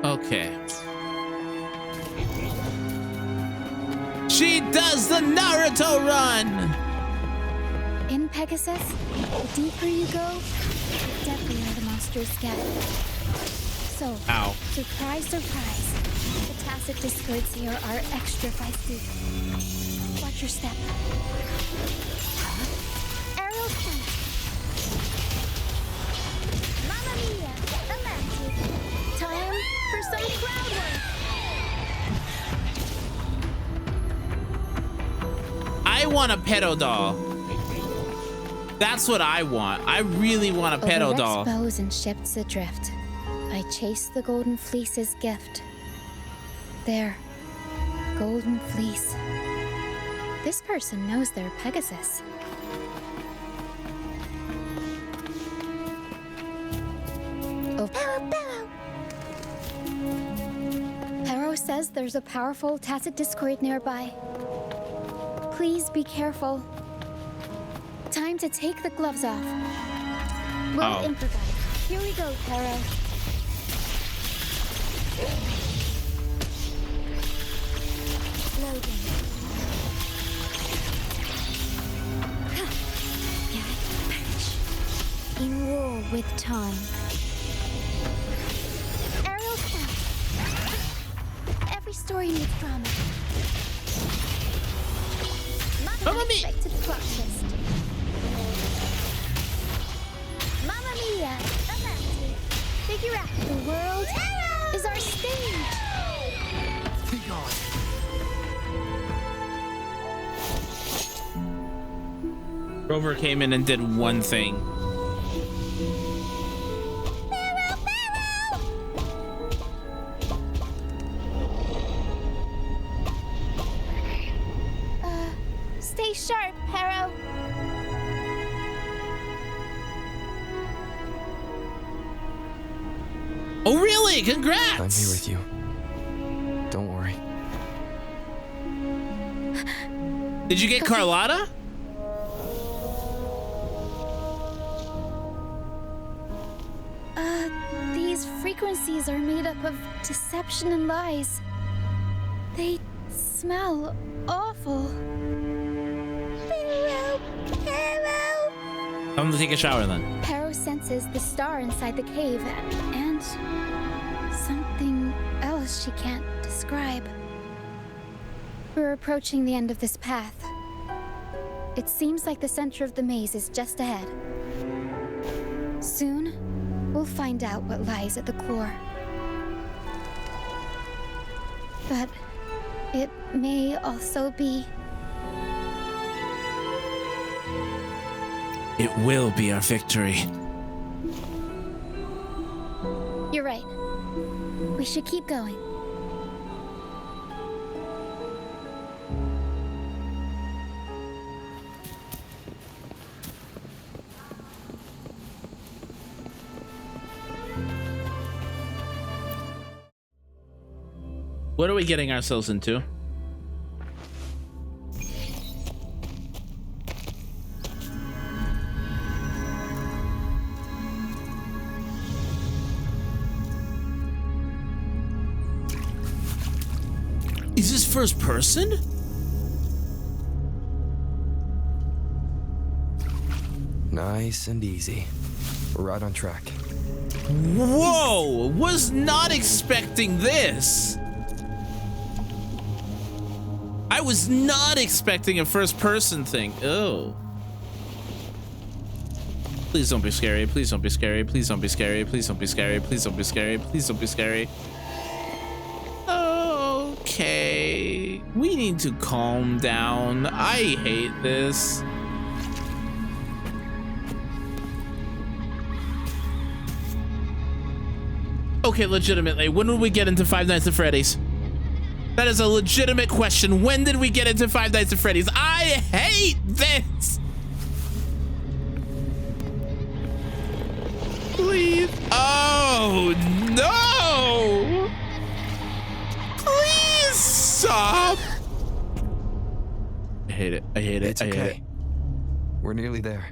Okay. She does the Naruto run! In Pegasus, the deeper you go, the deadlier the monsters get. So, Ow. surprise, surprise, the tacit discords here are extra feisty. Watch your step. Aerial punch. Mamma mia, electric. Time for some crowd work. I want a pedo doll. That's what I want. I really want a pedo Over doll. bows and ships adrift, I chase the golden fleece's gift. There, golden fleece. This person knows their Pegasus. Oh, Pero! Pero says there's a powerful tacit discord nearby. Please be careful. Time to take the gloves off. We'll improvise. Here we go, Pero. Loading. In war with time. Aerial stamp. Every story needs drama. Mamma mia! Unexpected plot twist. Mamma mia! Atlantic. Figure out the world is our stage. Be gone. Rover came in and did one thing. Stay sharp, Pero. Oh, really? Congrats! I'm here with you. Don't worry. Did you get Carlotta? These frequencies are made up of deception and lies. They smell awful. Pero, Pero. I'm gonna take a shower then. Pero senses the star inside the cave and something else she can't describe. We're approaching the end of this path. It seems like the center of the maze is just ahead. Soon, we'll find out what lies at the core. But it may also be... It will be our victory. You're right. We should keep going. What are we getting ourselves into? Is this first person? Nice and easy. We're right on track. Whoa! Was not expecting this. I was not expecting a first person thing. Oh. Please don't be scary. Please don't be scary. Please don't be scary. Please don't be scary. Please don't be scary. Please don't be scary. Okay. We need to calm down. I hate this. Okay, legitimately, when would we get into Five Nights at Freddy's? That is a legitimate question. When did we get into Five Nights at Freddy's? I hate this. Please. Oh, no. Please stop. I hate it. I hate it. It's I hate okay. it. We're nearly there.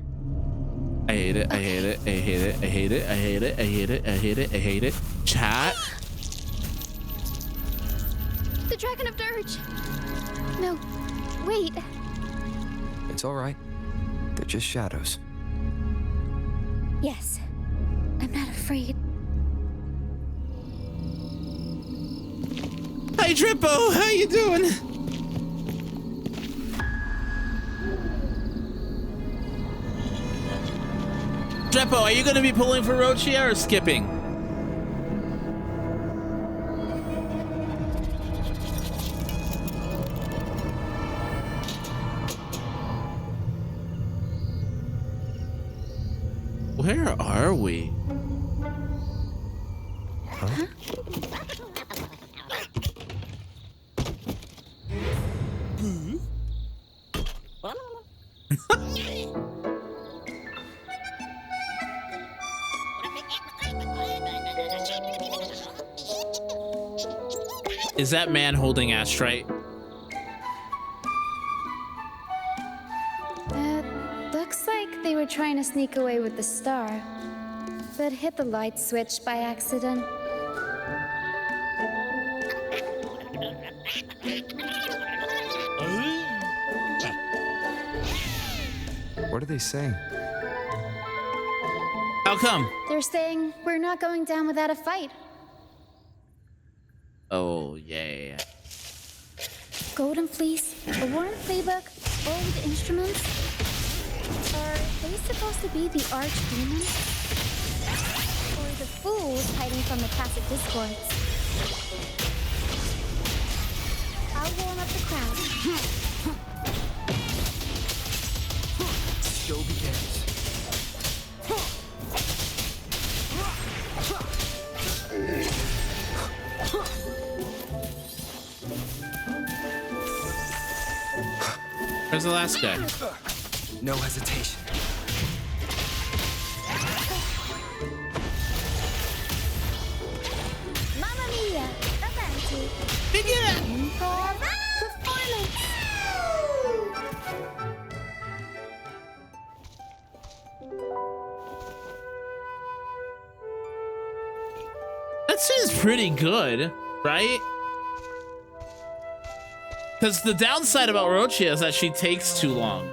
I hate it. I hate it. I hate it. I hate it. I hate it. I hate it. I hate it. I hate it. Chat. The Dragon of Dirge! No, wait. It's all right. They're just shadows. Yes, I'm not afraid. Hi, Drippo. How you doing? Drippo, are you going to be pulling for Rochia or skipping? Where are we? Huh? Is that man holding Astrite? Looks like they were trying to sneak away with the star, but hit the light switch by accident. What are they saying? How come? They're saying we're not going down without a fight. Oh, yeah. Golden Fleece, a worn playbook, old instruments. Are they supposed to be the archdemon? Or the fools hiding from the tacit discords? I'll warm up the crowd. Show begins. Where's the last guy? No hesitation. Mamma mia! Avanti! Begin! For performance! That seems pretty good, right? Because the downside about Rochia is that she takes too long.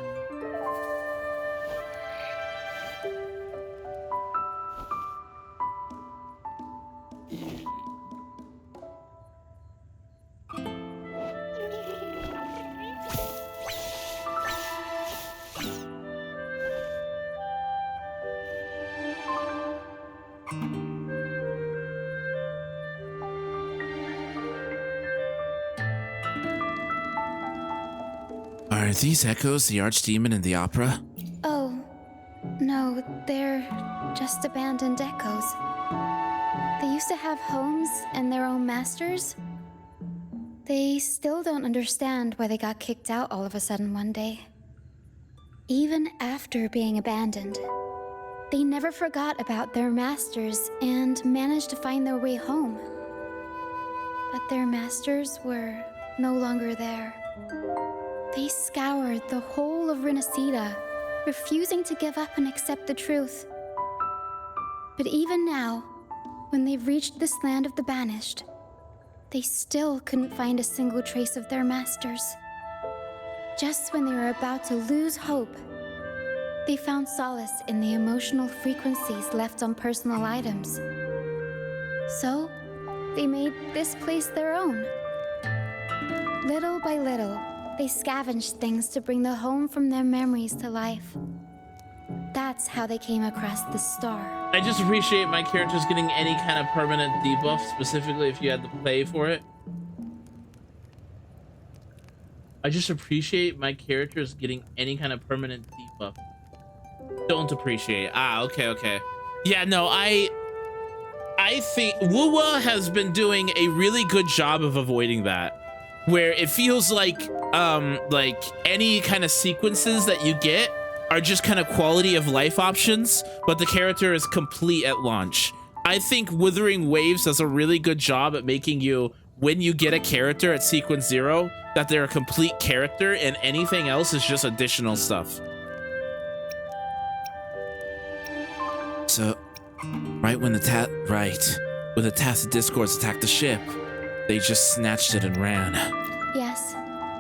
Are these echoes the archdemon in the opera? Oh, no, they're just abandoned echoes. They used to have homes and their own masters. They still don't understand why they got kicked out all of a sudden one day. Even after being abandoned, they never forgot about their masters and managed to find their way home. But their masters were no longer there. They scoured the whole of Renacida, refusing to give up and accept the truth. But even now, when they've reached this land of the banished, they still couldn't find a single trace of their masters. Just when they were about to lose hope, they found solace in the emotional frequencies left on personal items. So, they made this place their own. Little by little, they scavenged things to bring the home from their memories to life. That's how they came across the star. I just appreciate my characters getting any kind of permanent debuff, specifically if you had to pay for it. I just appreciate my characters getting any kind of permanent debuff. Don't appreciate. Ah, okay. Yeah, no, I think Wuwa has been doing a really good job of avoiding that. Where it feels like any kind of sequences that you get are just kind of quality of life options, but the character is complete at launch. I think Wuthering Waves does a really good job at making you, when you get a character at sequence 0, that they're a complete character and anything else is just additional stuff. So, when the Tacit Discords attacked the ship, They just snatched it and ran. Yes,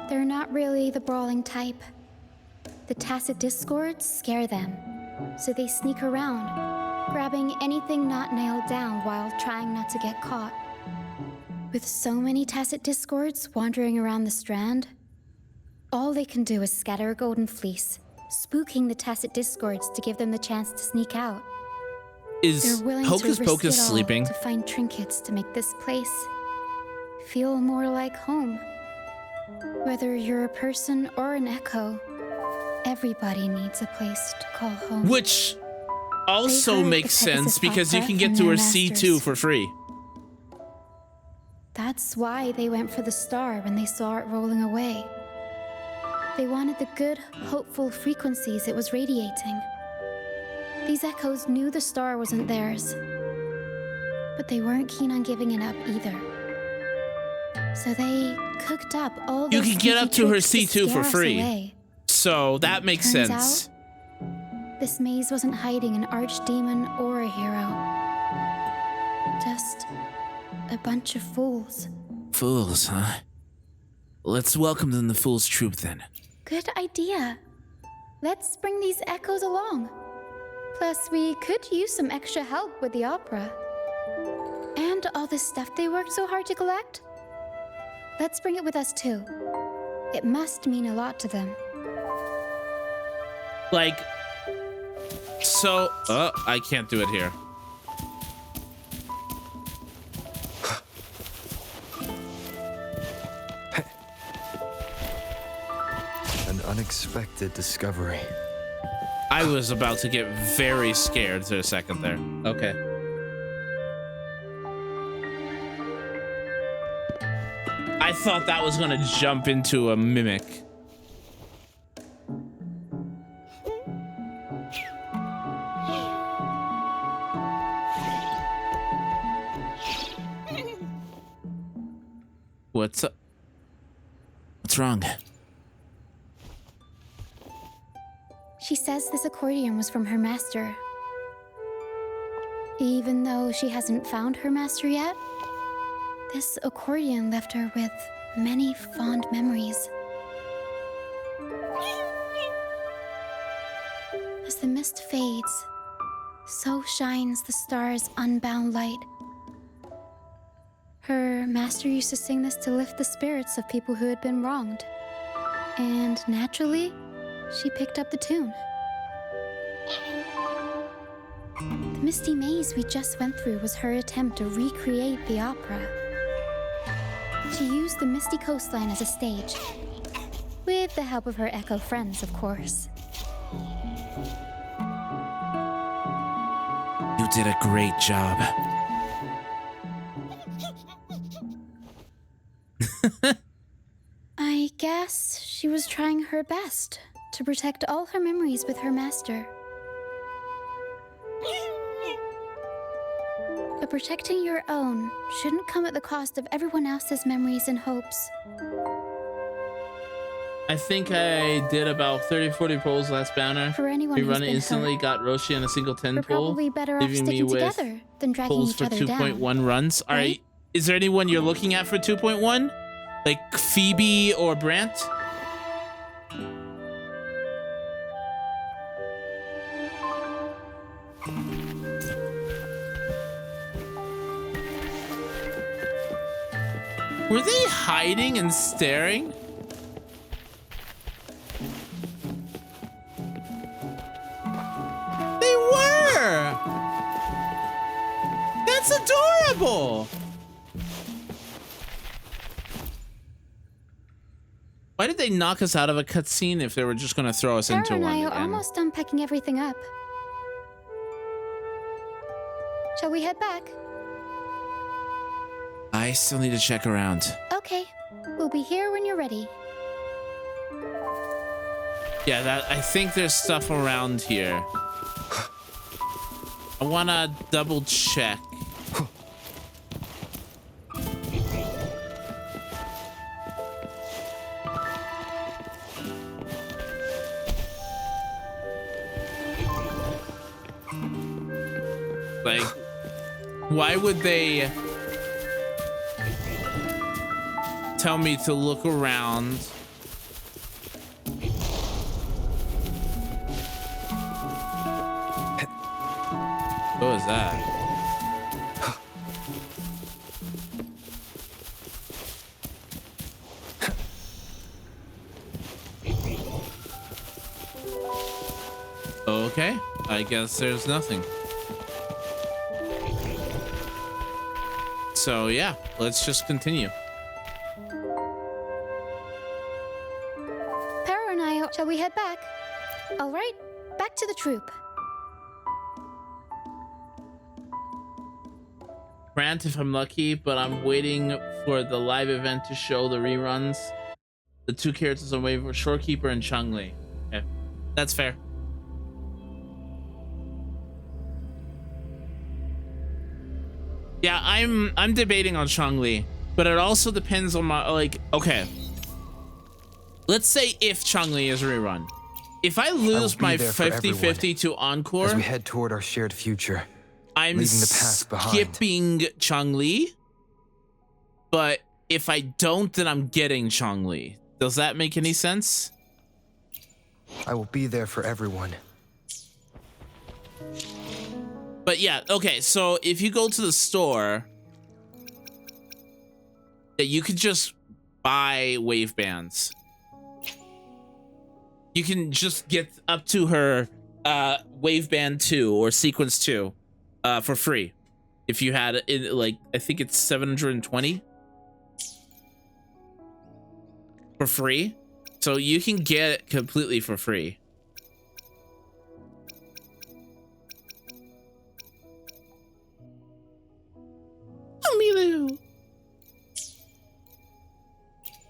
they're not really the brawling type. The tacit discords scare them, so they sneak around, grabbing anything not nailed down while trying not to get caught. With so many tacit discords wandering around the strand, all they can do is scatter a golden fleece, spooking the tacit discords to give them the chance to sneak out. Is They're willing Hocus to risk Pocus it all sleeping? to find trinkets to make this place feel more like home. Whether you're a person or an echo, everybody needs a place to call home. Which also They heard makes the Pegasus sense because you opera can get from to their her masters. C2 for free. That's why they went for the star when they saw it rolling away. They wanted the good, hopeful frequencies it was radiating. These echoes knew the star wasn't theirs, but they weren't keen on giving it up either. So they cooked up all You those can get up sneaky to her tricks to C2 for scare us free. away. So that makes Turns sense. This maze wasn't hiding an archdemon or a hero. Just a bunch of fools. Fools, huh? Let's welcome them to the Fool's Troop then. Good idea. Let's bring these echoes along. Plus, we could use some extra help with the opera. And all the stuff they worked so hard to collect. Let's bring it with us too. It must mean a lot to them. Like, so, I can't do it here. An unexpected discovery. I was about to get very scared for a second there. Okay. I thought that was gonna jump into a mimic. What's up? What's wrong? She says this accordion was from her master. Even though she hasn't found her master yet, this accordion left her with many fond memories. As the mist fades, so shines the star's unbound light. Her master used to sing this to lift the spirits of people who had been wronged. And naturally, she picked up the tune. The misty maze we just went through was her attempt to recreate the opera. She used the misty coastline as a stage, with the help of her echo friends, of course. You did a great job. I guess she was trying her best to protect all her memories with her master. But protecting your own shouldn't come at the cost of everyone else's memories and hopes. I think I did about 30-40 pulls last banner. For anyone We who's run it been instantly, hurt, got Roshi on a single 10 we're pull, probably better off leaving me sticking with together than dragging pulls each for other 2.1 down. runs. All right? right, is there anyone you're looking at for 2.1? Like Phoebe or Brant? Were they hiding and staring? They were! That's adorable! Why did they knock us out of a cutscene if they were just gonna throw us Tara into and one I are again? almost done packing everything up. Shall we head back? I still need to check around. Okay, we'll be here when you're ready. Yeah, I think there's stuff around here. I wanna double check. Like, why would they tell me to look around. What was that? Okay, I guess there's nothing. So yeah, let's just continue. Pero and I, shall we head back? All right, back to the troop. Grant if I'm lucky, but I'm waiting for the live event to show the reruns. The two characters I'm waiting for, Shorekeeper and Changli. Okay, that's fair. Yeah, I'm debating on Changli, but it also depends on my, like, okay. Let's say if Changli is rerun. If I lose my 50-50 to Encore, as we head toward our shared future, I'm leaving the past behind. skipping Changli. But if I don't, then I'm getting Changli. Does that make any sense? I will be there for everyone. But yeah, okay, so if you go to the store, you could just buy wave bands. You can just get up to her wave band 2 or sequence 2 for free. If you had it, like, I think it's 720 for free. So you can get it completely for free.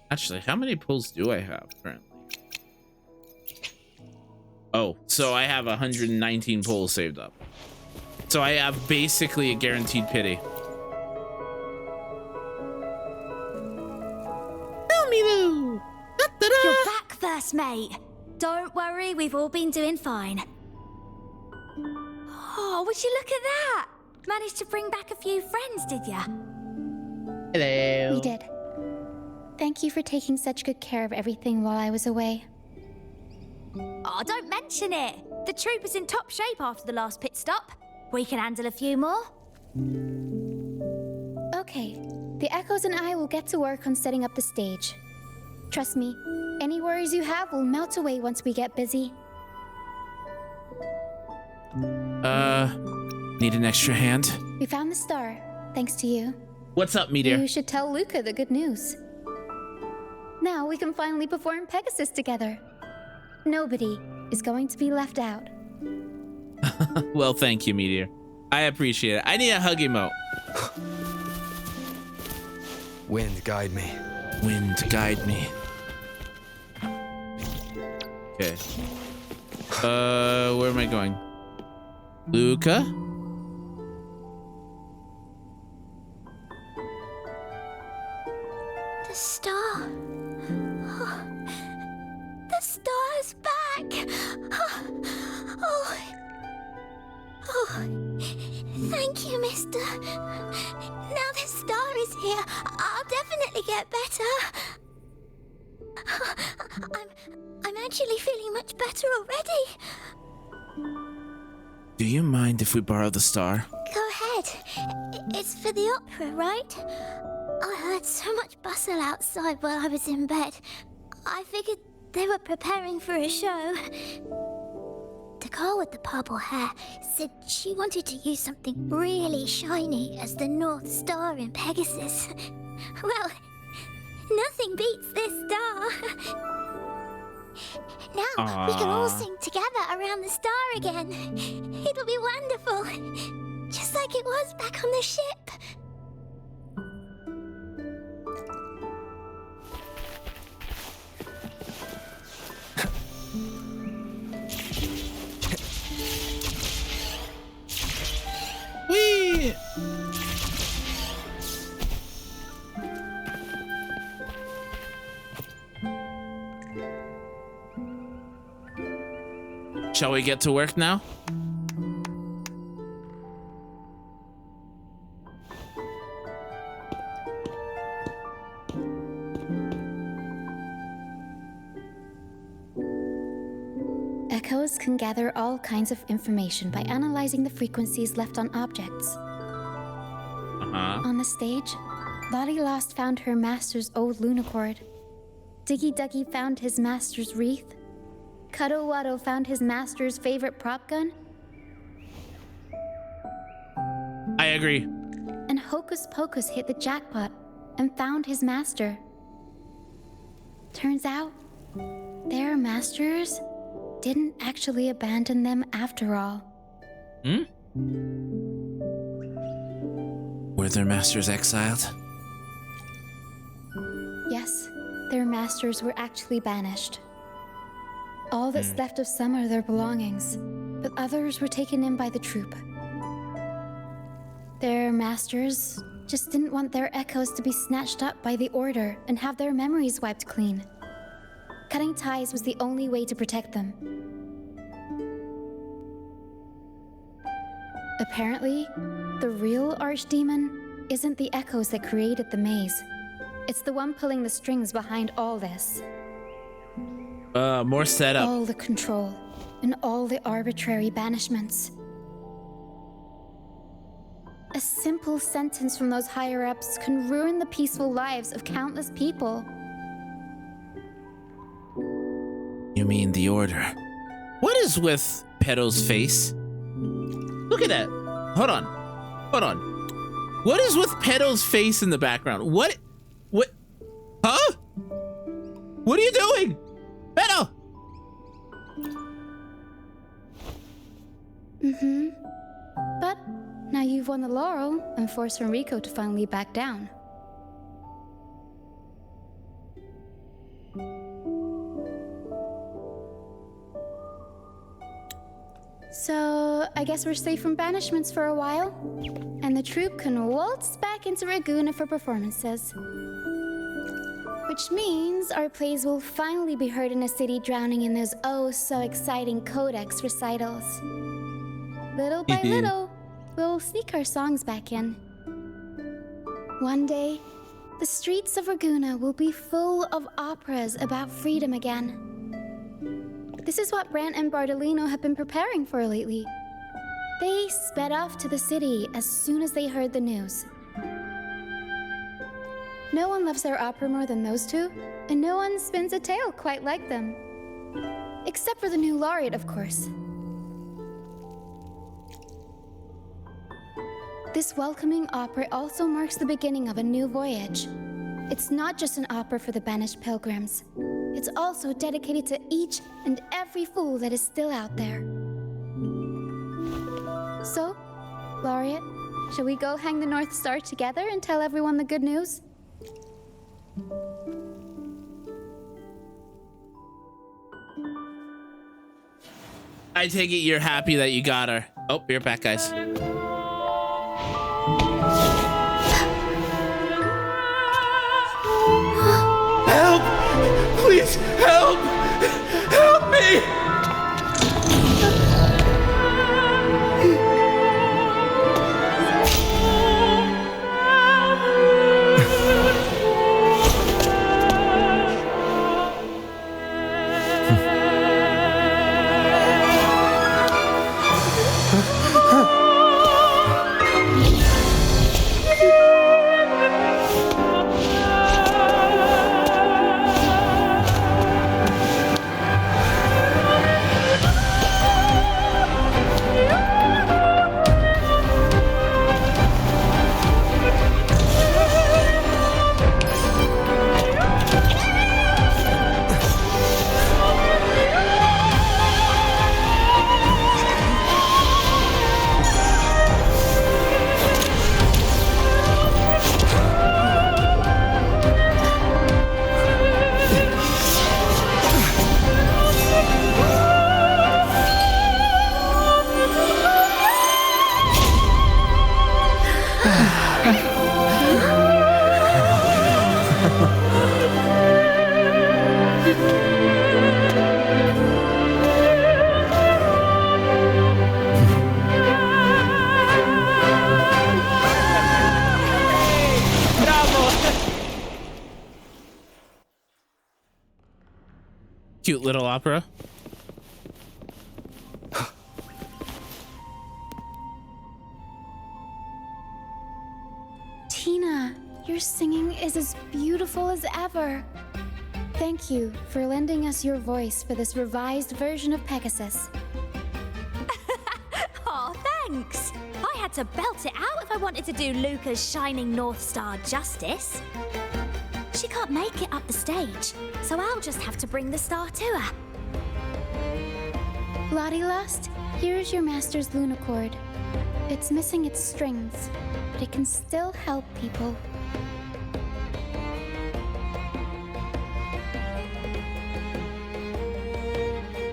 Actually, how many pulls do I have currently? Oh, so I have 119 pulls saved up. So I have basically a guaranteed pity. You're back first, mate. Don't worry, we've all been doing fine. Oh, would you look at that? Managed to bring back a few friends, did ya? Hello. We did. Thank you for taking such good care of everything while I was away. Oh, don't mention it. The troop is in top shape after the last pit stop. We can handle a few more. Okay, the Echoes and I will get to work on setting up the stage. Trust me, any worries you have will melt away once we get busy. Need an extra hand? We found the star, thanks to you. What's up, Meteor? You should tell Luca the good news. Now we can finally perform Pegasus together. Nobody is going to be left out. Well, thank you, Meteor. I appreciate it. I need a hug emote. Wind, guide me. Wind, guide me. Okay. Where am I going? Luca? The star. Oh, the star's back. Oh. Thank you, mister. Now the star is here, I'll definitely get better. I'm actually feeling much better already. Do you mind if we borrow the star? Go ahead. It's for the opera, right? I heard so much bustle outside while I was in bed. I figured they were preparing for a show. The girl with the purple hair said she wanted to use something really shiny as the North Star in Pegasus. Well, nothing beats this star. Now we can all sing together around the star again. It'll be wonderful. Just like it was back on the ship. Whee! Shall we get to work now? Echoes can gather all kinds of information by analyzing the frequencies left on objects. On the stage, Lottie Lost found her master's old lunicord. Diggy Duggy found his master's wreath. Cuddle Waddle found his master's favorite prop gun. I agree. And Hocus Pocus hit the jackpot and found his master. Turns out, their masters didn't actually abandon them after all. Were their masters exiled? Yes, their masters were actually banished. All that's left of some are their belongings, but others were taken in by the troop. Their masters just didn't want their echoes to be snatched up by the Order and have their memories wiped clean. Cutting ties was the only way to protect them. Apparently, the real archdemon isn't the echoes that created the maze. It's the one pulling the strings behind all this. More setup. All the control and all the arbitrary banishments. A simple sentence from those higher-ups can ruin the peaceful lives of countless people. You mean the Order? What is with Pedo's face? Look at that. Hold on. What is with Pedo's face in the background? What? Huh? What are you doing? Pedo! But now you've won the laurel and forced Enrico to finally back down. So, I guess we're safe from banishments for a while, and the troupe can waltz back into Ragusa for performances. Which means our plays will finally be heard in a city drowning in those oh-so-exciting codex recitals. Little by little, we'll sneak our songs back in. One day, the streets of Ragusa will be full of operas about freedom again. This is what Brant and Bardolino have been preparing for lately. They sped off to the city as soon as they heard the news. No one loves their opera more than those two, and no one spins a tale quite like them. Except for the new laureate, of course. This welcoming opera also marks the beginning of a new voyage. It's not just an opera for the banished pilgrims. It's also dedicated to each and every fool that is still out there. So, Laureate, shall we go hang the North Star together and tell everyone the good news? I take it you're happy that you got her. Oh, you're back, guys. Help! Please, help! Help me! Cute little opera. Tina, your singing is as beautiful as ever. Thank you for lending us your voice for this revised version of Pegasus. Oh, thanks. I had to belt it out if I wanted to do Luca's Shining North Star justice. She can't make it up the stage, so I'll just have to bring the star to her. Lottie Lust, here's your master's Lunacord. It's missing its strings, but it can still help people.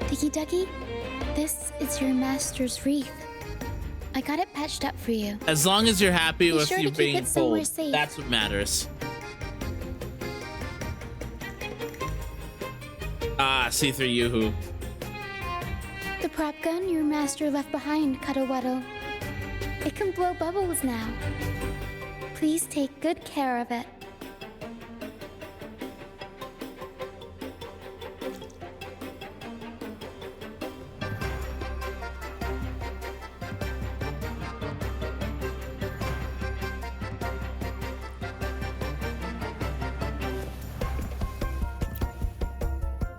Diggy Duggy, this is your master's wreath. I got it patched up for you. As long as you're happy with sure you to keep being it somewhere pulled, safe. that's what matters. Ah, see through Yoo-hoo. The prop gun your master left behind, Cuddle-Wuddle. It can blow bubbles now. Please take good care of it.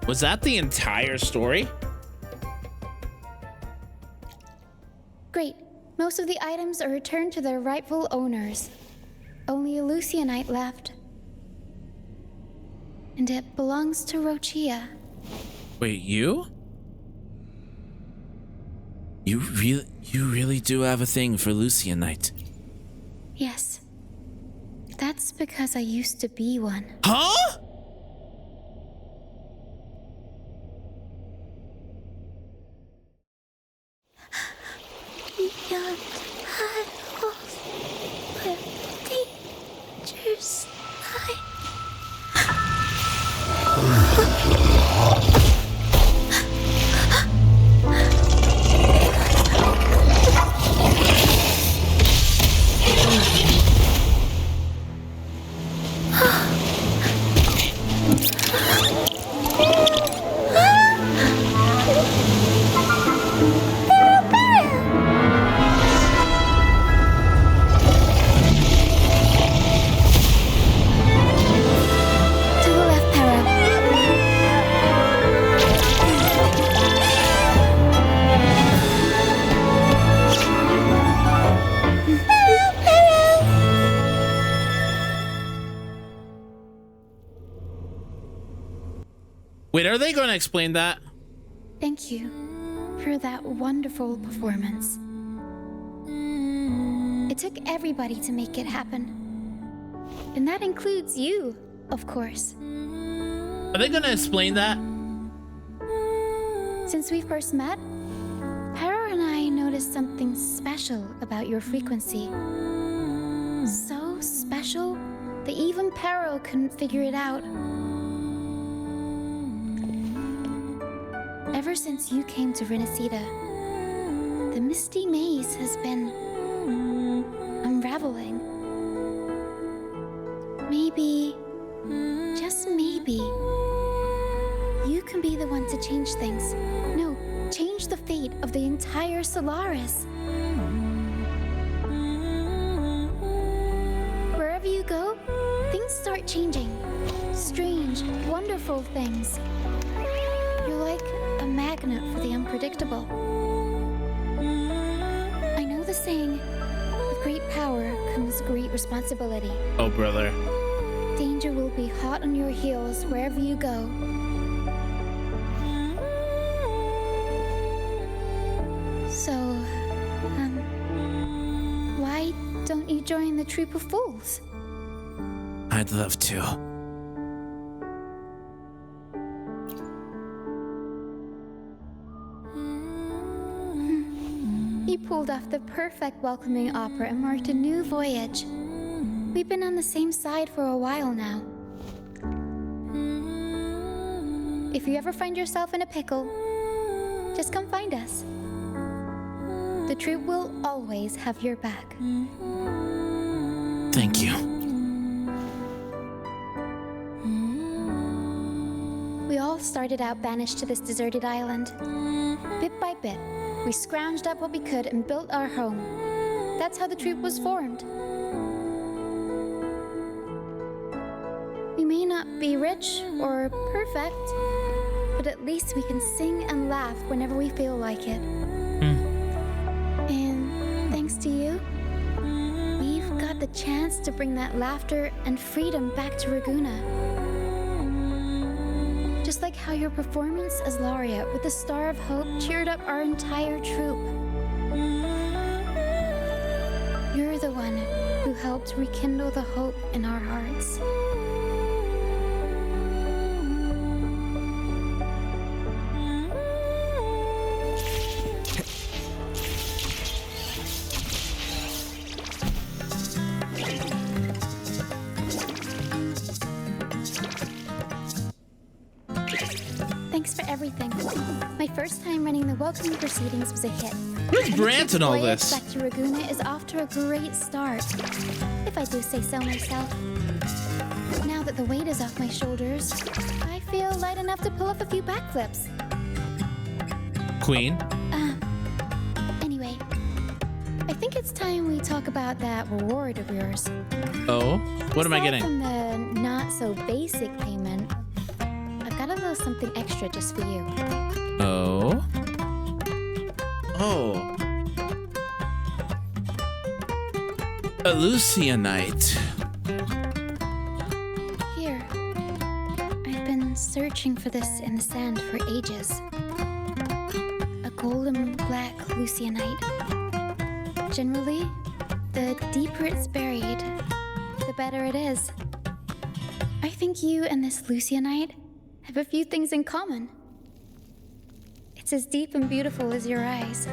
Was that the entire story? Great. Most of the items are returned to their rightful owners. Only a Lucianite left. And it belongs to Rochia. Wait, you? You really do have a thing for Lucianite. Yes. That's because I used to be one. Huh? Beyond battles where dangers lie. To the left, Para. Wait, are they going to explain that? Thank you for that wonderful performance. It took everybody to make it happen. And that includes you, of course. Are they going to explain that? Since we first met, Para and I noticed something special about your frequency. So special that even Pero couldn't figure it out. Ever since you came to Renacida, the misty maze has been unraveling. Maybe, just maybe, you can be the one to change things. No, change the fate of the entire Solaris. Wherever you go, things start changing. Strange, wonderful things. You're like a magnet for the unpredictable. I know the saying, with great power comes great responsibility. Oh, brother. Danger will be hot on your heels wherever you go. So, why don't you join the troop of fools? I'd love to. You pulled off the perfect welcoming opera and marked a new voyage. We've been on the same side for a while now. If you ever find yourself in a pickle, just come find us. The troop will always have your back. Thank you. We all started out banished to this deserted island. Bit by bit, we scrounged up what we could and built our home. That's how the troop was formed. won't be rich or perfect, but at least we can sing and laugh whenever we feel like it. And thanks to you, we've got the chance to bring that laughter and freedom back to Raguna. Just like how your performance as Laureate with the Star of Hope cheered up our entire troupe. You're the one who helped rekindle the hope in our hearts. Thanks for everything. My first time running the welcoming proceedings was a hit. Where's Brant in all this? Back to Raguna is off to a great start, if I do say so myself. Now that the weight is off my shoulders, I feel light enough to pull off a few backflips. Queen? Anyway, I think it's time we talk about that reward of yours. Oh? What am I Aside getting? from the not-so-basic payment, I've got a little something extra just for you. Oh? Oh. A Lucianite. Here. I've been searching for this in the sand for ages. A golden black Lucianite. Generally, the deeper it's buried, the better it is. I think you and this Lucianite have a few things in common. It's as deep and beautiful as your eyes.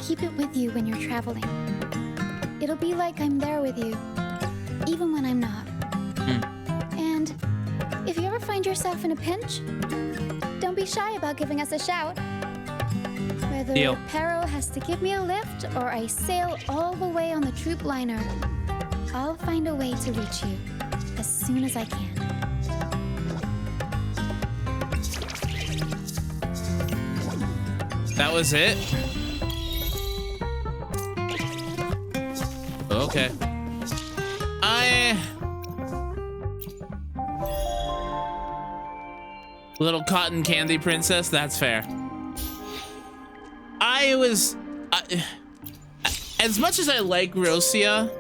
Keep it with you when you're traveling. It'll be like I'm there with you, even when I'm not. And if you ever find yourself in a pinch, don't be shy about giving us a shout. Whether Deal. Pero has to give me a lift or I sail all the way on the troop liner, I'll find a way to reach you as soon as I can. That was it? Okay. Little cotton candy princess, that's fair. As much as I like Rochia,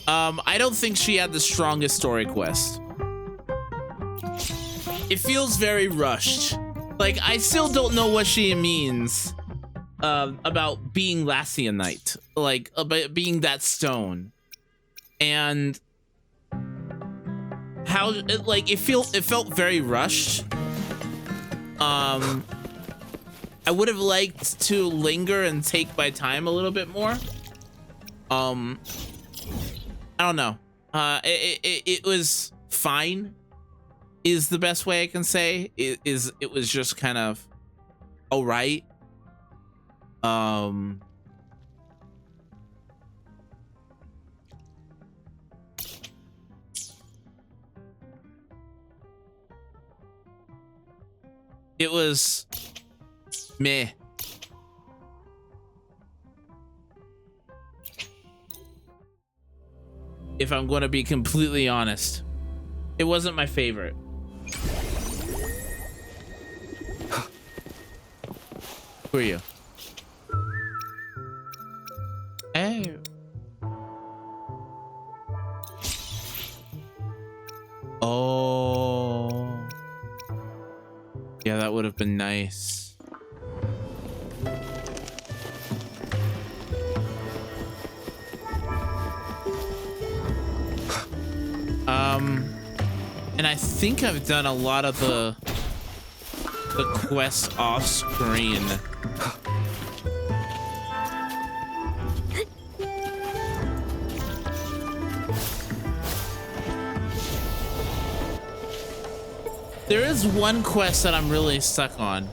I don't think she had the strongest story quest. It feels very rushed. Like, I still don't know what she means about being Lassianite, like about being that stone, and how it felt very rushed. I would have liked to linger and take my time a little bit more. I don't know. It was fine, is the best way I can say. It was just kind of all right. It was meh. If I'm going to be completely honest, it wasn't my favorite. Who are you? Oh. Oh. Yeah, that would have been nice. And I think I've done a lot of the quests off screen. There is one quest that I'm really stuck on.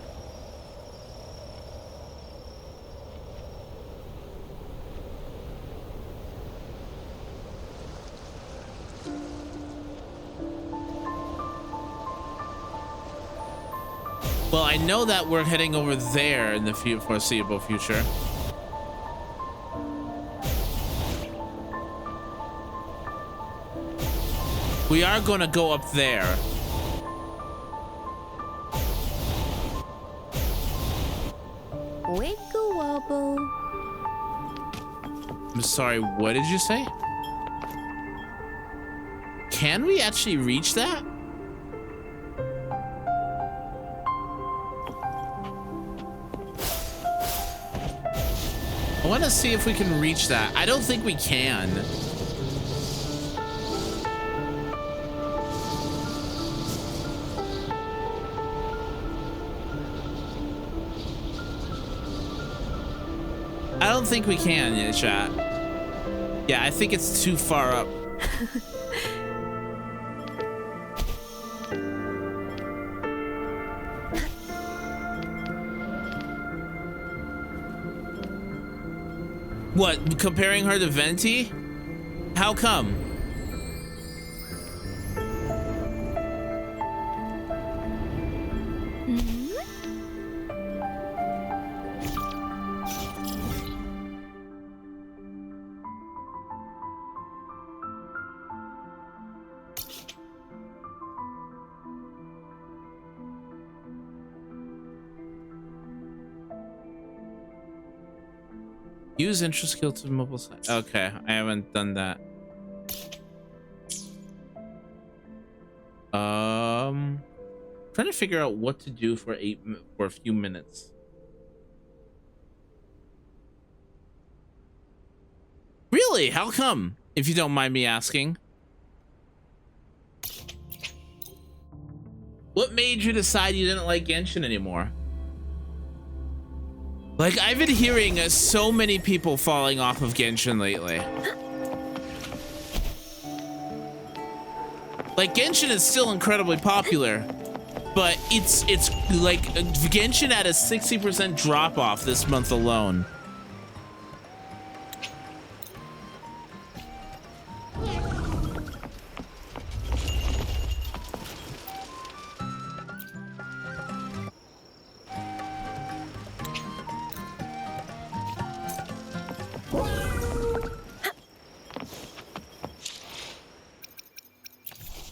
Well, I know that we're heading over there in the foreseeable future. We are gonna go up there. Wiggle wobble. I'm sorry, what did you say? Can we actually reach that? I want to see if we can reach that. I don't think we can. I don't think we can, yeah, chat. Yeah, I think it's too far up. What, comparing her to Venti? How come? Use intro skill to mobile site. Okay, I haven't done that. Trying to figure out what to do for a few minutes. Really? How come? If you don't mind me asking. What made you decide you didn't like Genshin anymore? Like, I've been hearing so many people falling off of Genshin lately. Like, Genshin is still incredibly popular, but it's like Genshin had a 60% drop off this month alone.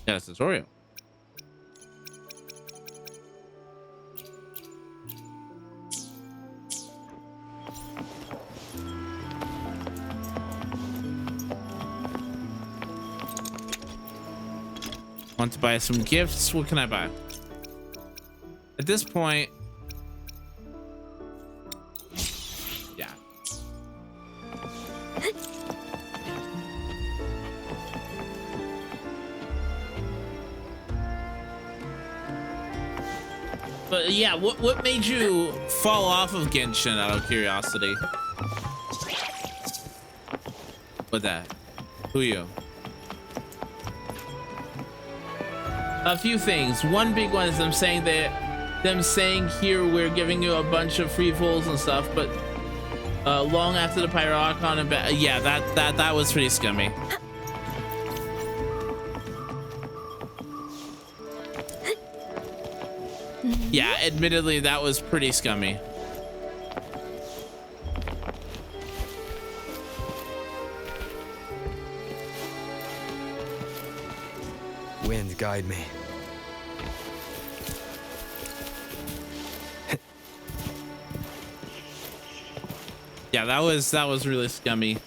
Yeah, it's a tutorial. Want to buy some gifts? What can I buy? At this point, yeah. But yeah, what made you fall off of Genshin out of curiosity? What that? Who you? A few things. One big one is them saying here we're giving you a bunch of free pulls and stuff, but long after the Pyrocon and yeah, that was pretty scummy. Yeah, admittedly, that was pretty scummy. Wind, guide me. Yeah, that was really scummy.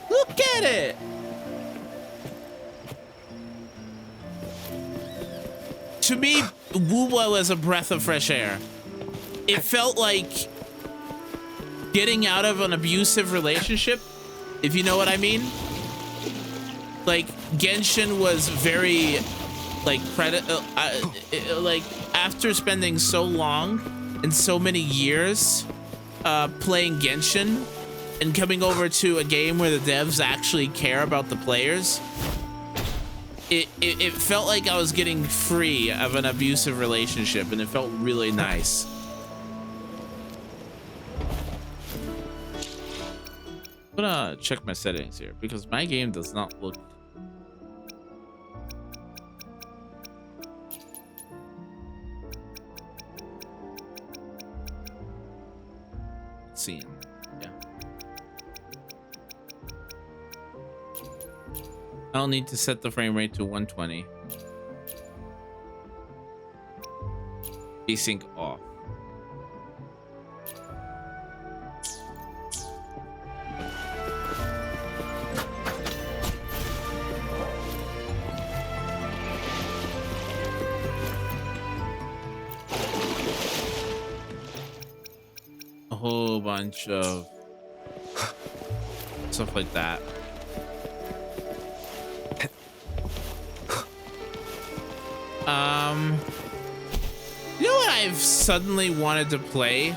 Look at it. To me, Wuwa was a breath of fresh air. It felt like getting out of an abusive relationship, if you know what I mean. Like, Genshin was very, like, like, after spending so long and so many years playing Genshin and coming over to a game where the devs actually care about the players, it felt like I was getting free of an abusive relationship, and it felt really nice. I'm gonna check my settings here because my game does not look. cutscene. Yeah. I'll need to set the frame rate to 120. Async off. A whole bunch of stuff like that. You know what I've suddenly wanted to play?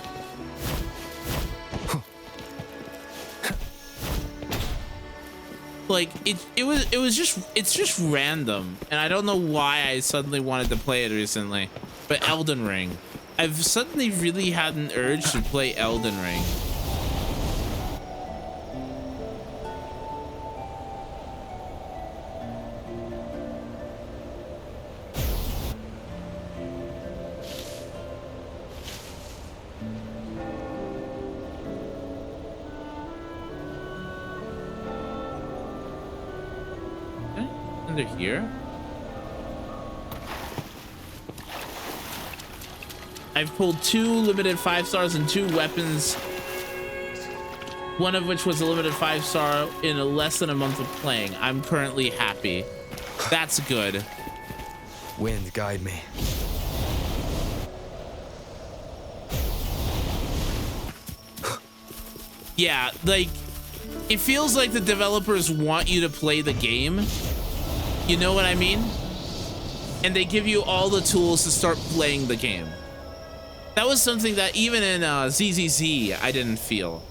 Like it's just random, and I don't know why I suddenly wanted to play it recently. But Elden Ring. I've suddenly really had an urge to play Elden Ring. Under here. I've pulled 2 limited 5 stars and 2 weapons, one of which was a limited 5-star in less than a month of playing. I'm currently happy. That's good. Wind, guide me. Yeah, like, it feels like the developers want you to play the game. You know what I mean? And they give you all the tools to start playing the game. That was something that even in ZZZ, I didn't feel.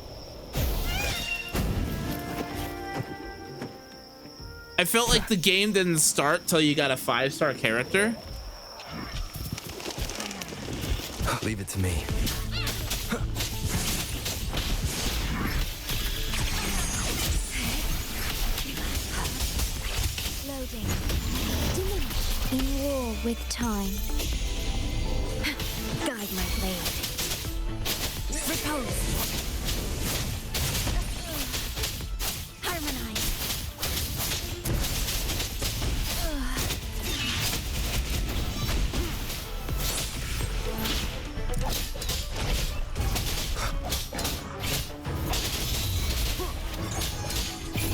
I felt like the game didn't start till you got a 5-star character. Leave it to me. Loading. Diminish in war with time. Guide my blade. Repose. Harmonize.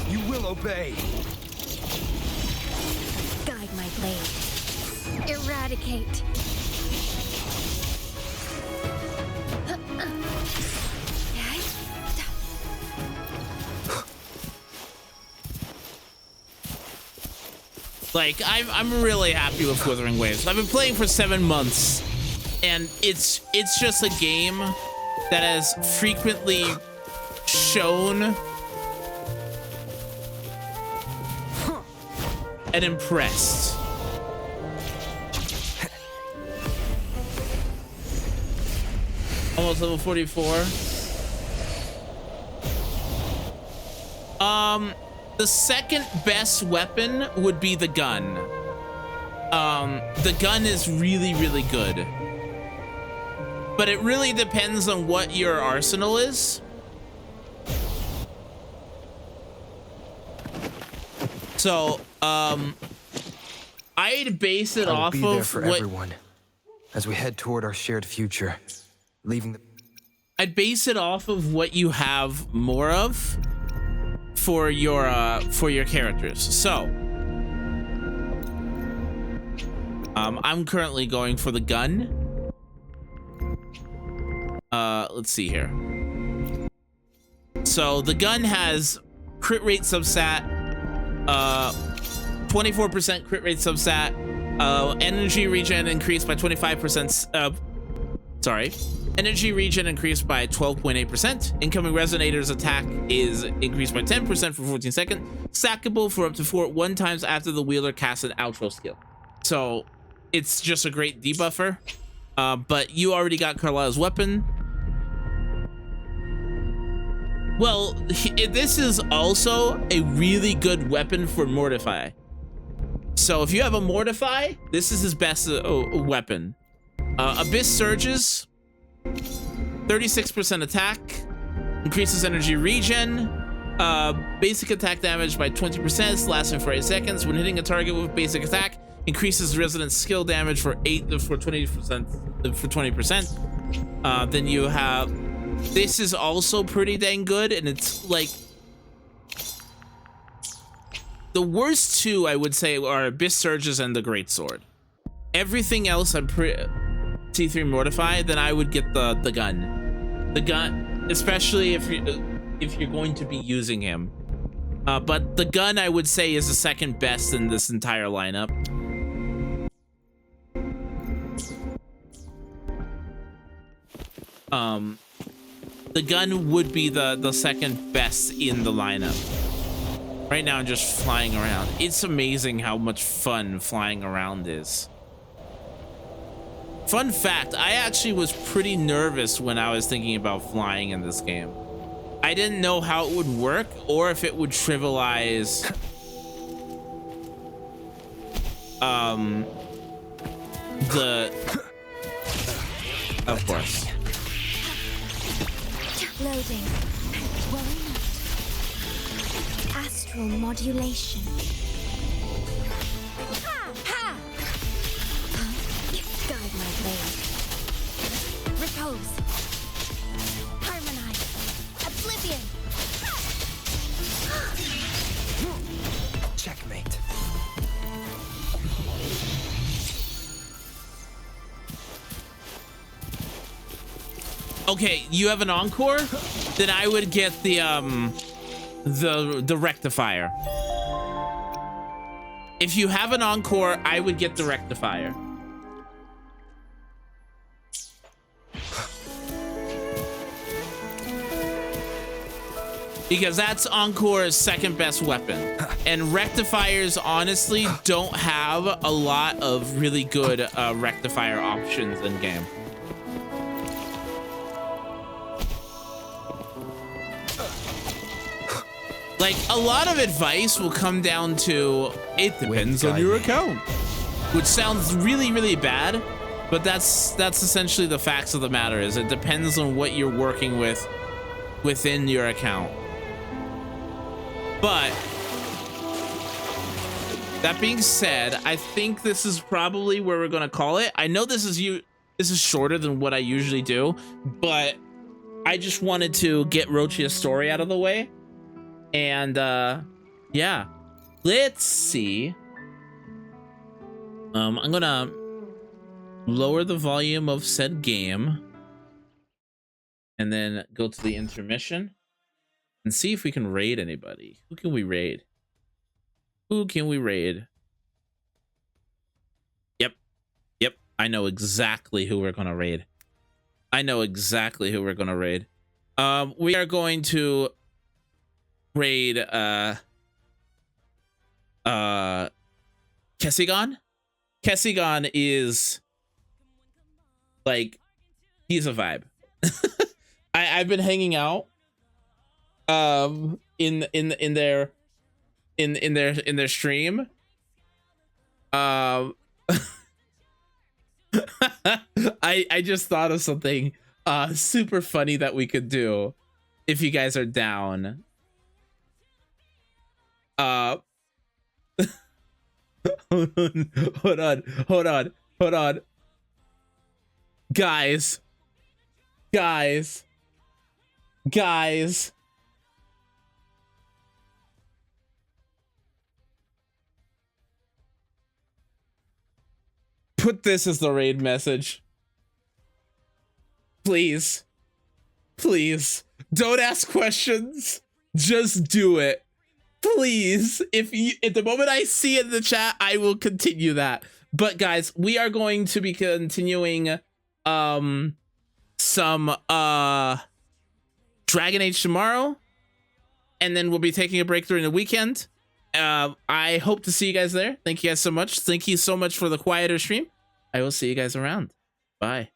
You will obey. Guide my blade. Eradicate. Like, I'm really happy with Wuthering Waves. I've been playing for 7 months, and it's just a game that has frequently shown and impressed. Almost level 44. The second best weapon would be the gun. The gun is really, really good. But it really depends on what your arsenal is. So, I'd base it off I'll be there of for what everyone as we head toward our shared future, leaving the. I'd base it off of what you have more of for your characters. So, I'm currently going for the gun. Let's see here. So the gun has crit rate substat, 24% crit rate substat, energy regen increased by 25%. Energy regen increased by 12.8%. Incoming Resonator's attack is increased by 10% for 14 seconds. Stackable for up to 1 times after the wielder casts an outro skill. So it's just a great debuffer. But you already got Carlisle's weapon. Well, this is also a really good weapon for Mortify. So if you have a Mortify, this is his best weapon. Abyss Surges, 36% attack, Increases energy regen. Basic attack damage by 20%, lasting for 8 seconds. When hitting a target with basic attack, increases resident skill damage for 20%. Then you have, this is also pretty dang good, and it's like the worst two I would say are Abyss Surges and the Great Sword. Everything else I'm T3 Mortify, then I would get the gun. The gun, especially if you're going to be using him. But the gun I would say is the second best in this entire lineup. The gun would be the second best in the lineup. Right now I'm just flying around. It's amazing how much fun flying around is. Fun fact, I actually was pretty nervous when I was thinking about flying in this game. I didn't know how it would work or if it would trivialize of course. Loading. Worry not. Astral modulation. Ha! Ha! Guide my blade. Repose. Harmonize. Oblivion. Checkmate. Okay, you have an encore? Then I would get the rectifier. If you have an encore, I would get the rectifier. Because that's Encore's second best weapon. And rectifiers honestly don't have a lot of really good rectifier options in game. Like, a lot of advice will come down to, it depends on your account. Which sounds really, really bad, but that's essentially the facts of the matter, is it depends on what you're working with within your account. But that being said, I think this is probably where we're gonna call it. I know this is shorter than what I usually do, but I just wanted to get Rochia's story out of the way. And yeah, let's see. I'm gonna lower the volume of said game and then go to the intermission and see if we can raid anybody. Who can we raid? Who can we raid? Yep, I know exactly who we're gonna raid. I know exactly who we're gonna raid. We are going to raid Kessigon. Kessigon is like, he's a vibe. I've been hanging out in their stream. I just thought of something super funny that we could do if you guys are down. Hold on. Guys. Put this as the raid message. Please. Don't ask questions. Just do it. Please. If the moment I see it in the chat, I will continue that. But guys, we are going to be continuing some Dragon Age tomorrow, and then we'll be taking a break during the weekend. I hope to see you guys there. Thank you guys so much. Thank you so much for the quieter stream. I will see you guys around. Bye.